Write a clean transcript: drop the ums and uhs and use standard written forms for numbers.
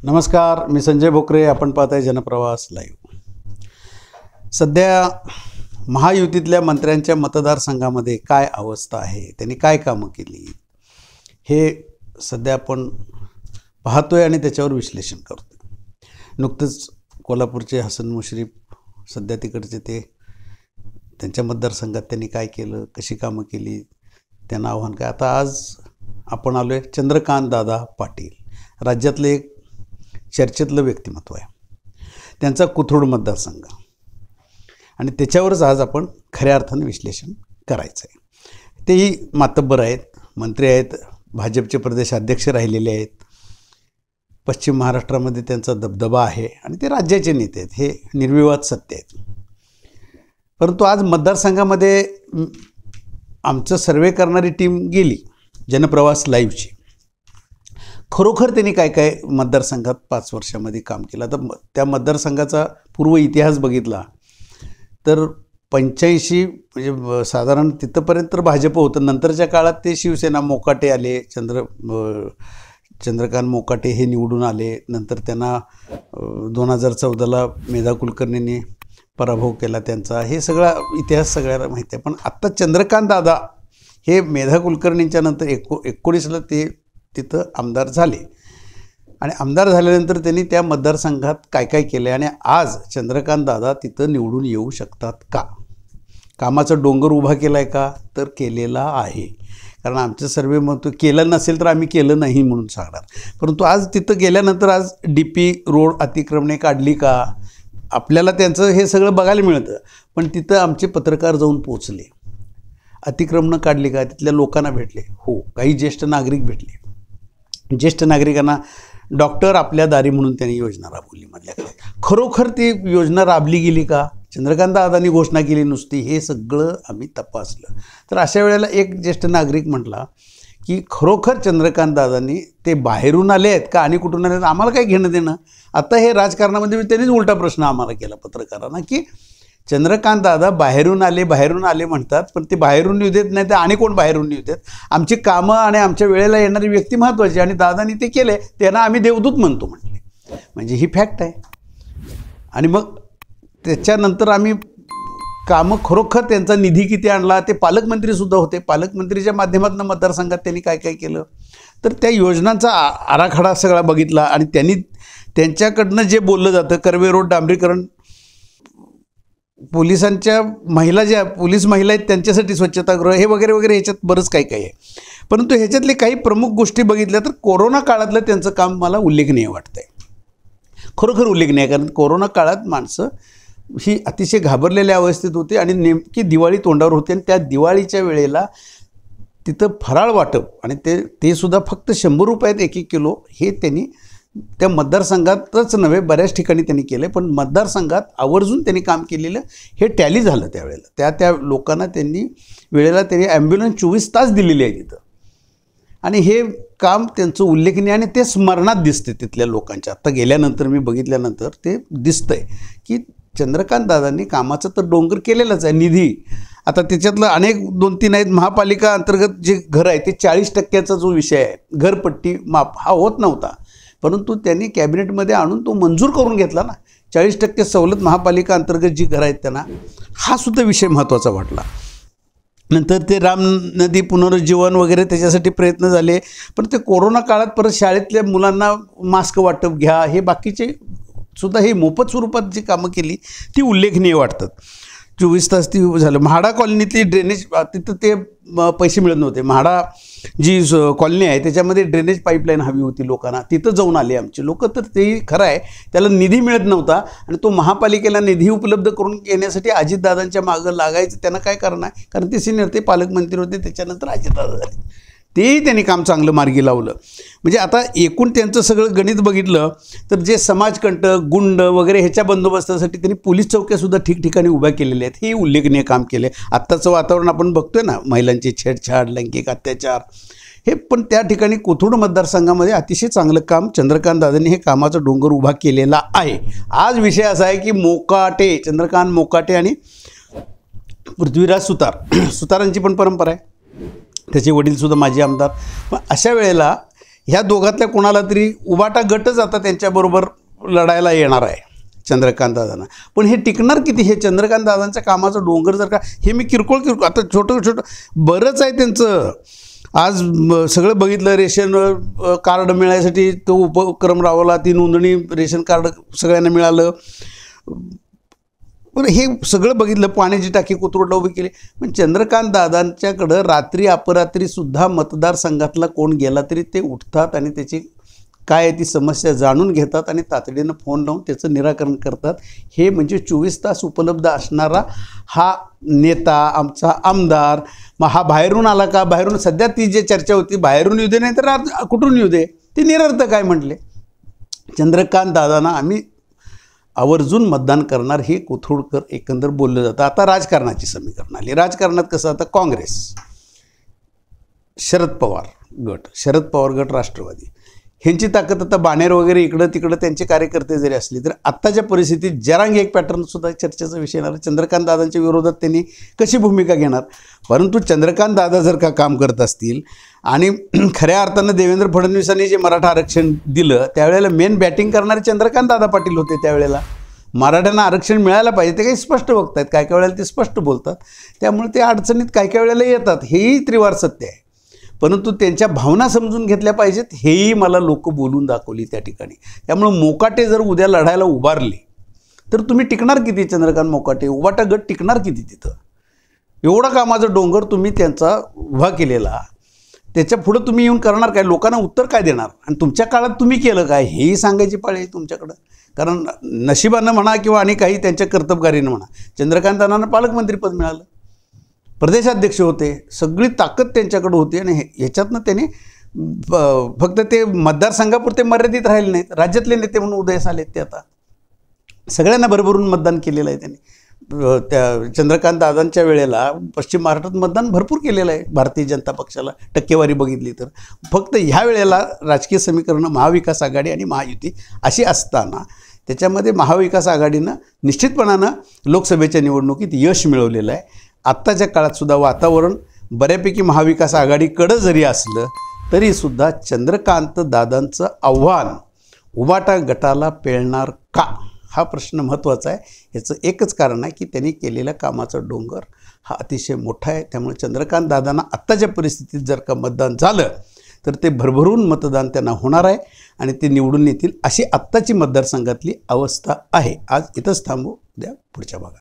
नमस्कार, मी संजय भोकरे. आपण पाहताय जनप्रवास लाईव्ह. सध्या महायुतीतल्या मंत्र्यांच्या मतदारसंघामध्ये काय अवस्था आहे, त्यांनी काय कामं केली, हे सध्या आपण पाहतोय आणि त्याच्यावर विश्लेषण करतोय. नुकतंच कोल्हापूरचे हसन मुश्रीफ सध्या तिकडचे ते त्यांच्या मतदारसंघात त्यांनी काय केलं, कशी कामं केली, त्यांना आव्हान काय. आता आज आपण आलो आहे चंद्रकांत दादा पाटील, राज्यातले एक चर्चेतलं व्यक्तिमत्व आहे. त्यांचा कोथरूड मतदारसंघ आणि त्याच्यावरच आज आपण खऱ्या अर्थानं विश्लेषण करायचं आहे. तेही मातब्बर आहेत, मंत्री आहेत, भाजपचे प्रदेशाध्यक्ष राहिलेले आहेत, पश्चिम महाराष्ट्रामध्ये त्यांचा दबदबा आहे आणि ते राज्याचे नेते आहेत, हे निर्विवाद सत्य आहेत. परंतु आज मतदारसंघामध्ये आमचं सर्वे करणारी टीम गेली, जनप्रवास लाईव्हची. खरोखर त्यांनी काय काय मतदारसंघात 5 वर्षामध्ये काम केलं. तर त्या मतदारसंघाचा पूर्व इतिहास बघितला तर 85 म्हणजे साधारण तिथंपर्यंत तर भाजप होतं. नंतरच्या काळात ते शिवसेना मोकाटे आले, चंद्रकांत मोकाटे हे निवडून आले. नंतर त्यांना 2014ला मेधा कुलकर्णींनी पराभव केला त्यांचा. हे सगळा इतिहास सगळ्याला माहिती आहे. पण आत्ता चंद्रकांत दादा हे मेधा कुलकर्णींच्या नंतर 19ला ते तिथं आमदार झाले आणि आमदार झाल्यानंतर त्यांनी त्या मतदारसंघात काय काय केलं आणि आज चंद्रकांत दादा तिथं निवडून येऊ शकतात का? कामाचा डोंगर उभा केला आहे का? तर केलेला आहे. कारण आमचं सर्वे म्हणतो केलं नसेल तर आम्ही केलं नाही म्हणून सांगणार. परंतु आज तिथं गेल्यानंतर आज DP रोड अतिक्रमणे काढली का? आपल्याला त्यांचं हे सगळं बघायला मिळतं. पण तिथं आमचे पत्रकार जाऊन पोचले. अतिक्रमणं काढली का? तिथल्या लोकांना भेटले. हो, काही ज्येष्ठ नागरिक भेटले. ज्येष्ठ नागरिकांना डॉक्टर आपल्या दारी म्हणून त्यांनी योजना राबवली मधल्याकडे. खरोखर ती योजना राबली गेली का? चंद्रकांत दादांनी घोषणा केली नुसती, हे सगळं आम्ही तपासलं. तर अशा वेळेला एक ज्येष्ठ नागरिक म्हटला की खरोखर चंद्रकांत दादांनी ते बाहेरून आले आहेत का आणि कुठून आले आहेत आम्हाला काय घेणं देणं. आता हे राजकारणामध्ये त्यांनीच उलटा प्रश्न आम्हाला केला पत्रकारांना की चंद्रकांत दादा बाहेरून आले म्हणतात, पण ते बाहेरून येऊ देत नाही तर आणि कोण बाहेरून येऊ देत. आमची कामं आणि आमच्या वेळेला येणारी व्यक्ती महत्त्वाची आणि दादांनी ते केले, त्यांना आम्ही देवदूत म्हणतो म्हटले. म्हणजे ही फॅक्ट आहे. आणि मग त्याच्यानंतर आम्ही कामं खरोखर त्यांचा निधी किती आणला, ते पालकमंत्रीसुद्धा होते. पालकमंत्रीच्या माध्यमातून मतदारसंघात त्यांनी काय काय केलं तर त्या योजनांचा आराखडा सगळा बघितला आणि त्यांनी त्यांच्याकडनं जे बोललं जातं, कर्वे रोड डांबरीकरण, पोलिसांच्या महिला ज्या पोलीस महिला आहेत त्यांच्यासाठी स्वच्छतागृह, हे वगैरे वगैरे, ह्याच्यात बरंच काही काही आहे. परंतु ह्याच्यातले काही प्रमुख गोष्टी बघितल्या तर कोरोना काळातलं त्यांचं काम मला उल्लेखनीय वाटतं आहे. खरोखर उल्लेखनीय. कारण कोरोना काळात माणसं ही अतिशय घाबरलेल्या अवस्थेत होती आणि नेमकी दिवाळी तोंडावर होती आणि त्या दिवाळीच्या वेळेला तिथं फराळ वाटप आणि ते सुद्धा फक्त 100 रुपयात 1-1 किलो हे त्यांनी त्या मतदारसंघातच नव्हे बऱ्याच ठिकाणी त्यांनी केलं. पण मतदारसंघात आवर्जून त्यांनी काम केलेलं हे टॅली झालं त्यावेळेला. त्या लोकांना वेळेला त्यांनी ॲम्ब्युलन्स 24 तास दिलेली आहे तिथं आणि हे काम त्यांचं उल्लेखनीय आणि ते स्मरणात दिसते तिथल्या लोकांच्या. आत्ता गेल्यानंतर मी बघितल्यानंतर ते दिसतंय की चंद्रकांत दादांनी कामाचं तर डोंगर केलेलंच आहे. निधी आता त्याच्यातलं अनेक 2-3 आहेत. महापालिका अंतर्गत जे घर आहे ते 40% जो विषय आहे, घरपट्टी माफ हा होत नव्हता, परंतु त्यांनी कॅबिनेटमध्ये आणून तो मंजूर करून घेतला ना. 40% सवलत महापालिका अंतर्गत जी घरं आहेत त्यांना, हा सुद्धा विषय महत्त्वाचा वाटला. नंतर ते राम नदी पुनरुज्जीवन वगैरे त्याच्यासाठी प्रयत्न झाले. पण ते कोरोना काळात परत शाळेतल्या मुलांना मास्क वाटप घ्या, हे बाकीचे सुद्धा हे मोफत स्वरूपात जी कामं केली ती उल्लेखनीय वाटतात. 24 तास ती झालं. म्हाडा कॉलनीतली ड्रेनेज, तिथं ते पैसे मिळत नव्हते. म्हाडा जी कॉलनी आहे त्याच्यामध्ये ड्रेनेज पाईपलाईन हवी होती लोकांना, तिथं जाऊन आले आमचे लोक. तर तेही खरं आहे, त्याला निधी मिळत नव्हता आणि तो महापालिकेला निधी उपलब्ध करून घेण्यासाठी अजितदादांच्या मागं लागायचं. त्यांना काय करणार, कारण ते सिनियर, ते पालकमंत्री होते, त्याच्यानंतर अजितदादा झाले. तेही त्यांनी काम चांगलं मार्गी लावलं. म्हणजे आता एकूण त्यांचं सगळं गणित बघितलं तर जे समाजकंटक, गुंड वगैरे ह्याच्या बंदोबस्तासाठी त्यांनी पोलीस चौक्यासुद्धा ठिकठिकाणी उभ्या केलेल्या आहेत. हे उल्लेखनीय काम केले. आत्ताचं वातावरण आपण बघतोय ना, महिलांची छेडछाड, लैंगिक अत्याचार, हे पण त्या ठिकाणी कोथरूड मतदारसंघामध्ये अतिशय चांगलं काम चंद्रकांत दादांनी हे कामाचा डोंगर उभा केलेला आहे. आज विषय असा आहे की चंद्रकांत मोकाटे आणि पृथ्वीराज सुतारांची पण परंपरा आहे. त्याचे वडीलसुद्धा माजी आमदार. पण अशा वेळेला ह्या दोघातल्या कोणाला तरी उबाटा गटच आता त्यांच्याबरोबर लढायला येणार आहे चंद्रकांत दादांना. पण हे टिकणार किती? हे चंद्रकांत दादांच्या कामाचं डोंगर जर का हे मी किरकोळ आता छोटं बरंच आहे त्यांचं. आज सगळं बघितलं, रेशन कार्ड मिळायसाठी तो उपक्रम राबवला, ती नोंदणी रेशन कार्ड सगळ्यांना मिळालं. पण हे सगळं बघितलं, पाण्याची टाकी कोथरूडला उभी केली. पण चंद्रकांत दादांच्याकडं रात्री अपरात्रीसुद्धा मतदारसंघातला कोण गेला तरी ते उठतात आणि त्याची काय ती समस्या जाणून घेतात आणि तातडीनं फोन लावून त्याचं निराकरण करतात. हे म्हणजे 24 तास उपलब्ध असणारा हा नेता, आमचा आमदार. मग हा बाहेरून आला का? बाहेरून सध्या ती जी चर्चा होती, बाहेरून येऊ दे नाही तर कुठून येऊ दे, ते निरर्थक काय म्हटले. चंद्रकांत दादांना आम्ही आवर्जून मतदान करणार हे कोथरूडकर एकंदर बोललं जातं. आता राजकारणाची समीकरण आली. राजकारणात कसं, आता काँग्रेस, शरद पवार गट, राष्ट्रवादी, ह्यांची ताकद आता बाणेर वगैरे इकडं तिकडं त्यांचे कार्यकर्ते जरी असले तर आत्ताच्या परिस्थितीत जरांगे एक पॅटर्नसुद्धा चर्चेचा विषय येणार. चंद्रकांत दादांच्या विरोधात त्यांनी कशी भूमिका घेणार. परंतु चंद्रकांत दादा जर का काम करत असतील आणि खऱ्या अर्थानं देवेंद्र फडणवीसांनी जे मराठा आरक्षण दिलं त्यावेळेला मेन बॅटिंग करणारे चंद्रकांत दादा पाटील होते. त्यावेळेला मराठ्यांना आरक्षण मिळायला पाहिजे ते काही स्पष्ट बघतायत, काय काय वेळेला ते स्पष्ट बोलतात. त्यामुळे ते अडचणीत काय काय वेळेला येतात, हेही त्रिवार सत्य आहे. परंतु त्यांच्या भावना समजून घेतल्या पाहिजेत, हेही मला लोक बोलून दाखवली त्या ठिकाणी. त्यामुळे मोकाटे जर उद्या लढायला उभारले तर तुम्ही टिकणार किती? चंद्रकांत मोकाटे उबाटा गट टिकणार किती तिथं? एवढा कामाचा डोंगर तुम्ही त्यांचा उभा केलेला, त्याच्या पुढं तुम्ही येऊन करणार काय? लोकांना उत्तर काय देणार? आणि तुमच्या काळात तुम्ही केलं काय हेही सांगायची पाळी आहे तुमच्याकडं. कारण नशिबानं म्हणा किंवा आणि काही त्यांच्या कर्तबगारीनं म्हणा, चंद्रकांत दादांना पालकमंत्रीपद मिळालं, प्रदेशाध्यक्ष होते, सगळी ताकद त्यांच्याकडे होती. आणि ह्याच्यातनं त्यांनी फक्त ते मतदारसंघापुरते मर्यादित राहिले नाहीत, राज्यातले नेते म्हणून उदयास आलेत. ते आता सगळ्यांना भरभरून मतदान केलेलं आहे त्यांनी. त्या चंद्रकांत दादांच्या वेळेला पश्चिम महाराष्ट्रात मतदान भरपूर केलेलं आहे भारतीय जनता पक्षाला, टक्केवारी बघितली तर. फक्त ह्या वेळेला राजकीय समीकरणं महाविकास आघाडी आणि महायुती अशी असताना त्याच्यामध्ये महाविकास आघाडीनं निश्चितपणानं लोकसभेच्या निवडणुकीत यश मिळवलेलं आहे. आत्ताच्या काळातसुद्धा वातावरण बऱ्यापैकी महाविकास आघाडीकडं जरी असलं तरीसुद्धा चंद्रकांत दादांचं आव्हान उबाटा गटाला पेलणार का हा प्रश्न महत्त्वाचा आहे. याचं एकच कारण आहे की त्यांनी केलेल्या कामाचा डोंगर हा अतिशय मोठा आहे. त्यामुळे चंद्रकांत दादांना आत्ताच्या परिस्थितीत जर का मतदान झालं तर ते भरभरून मतदान त्यांना होणार आहे आणि ते निवडून येतील अशी आत्ताची मतदारसंघातली अवस्था आहे. आज इथंच थांबू, द्या पुढच्या भागात.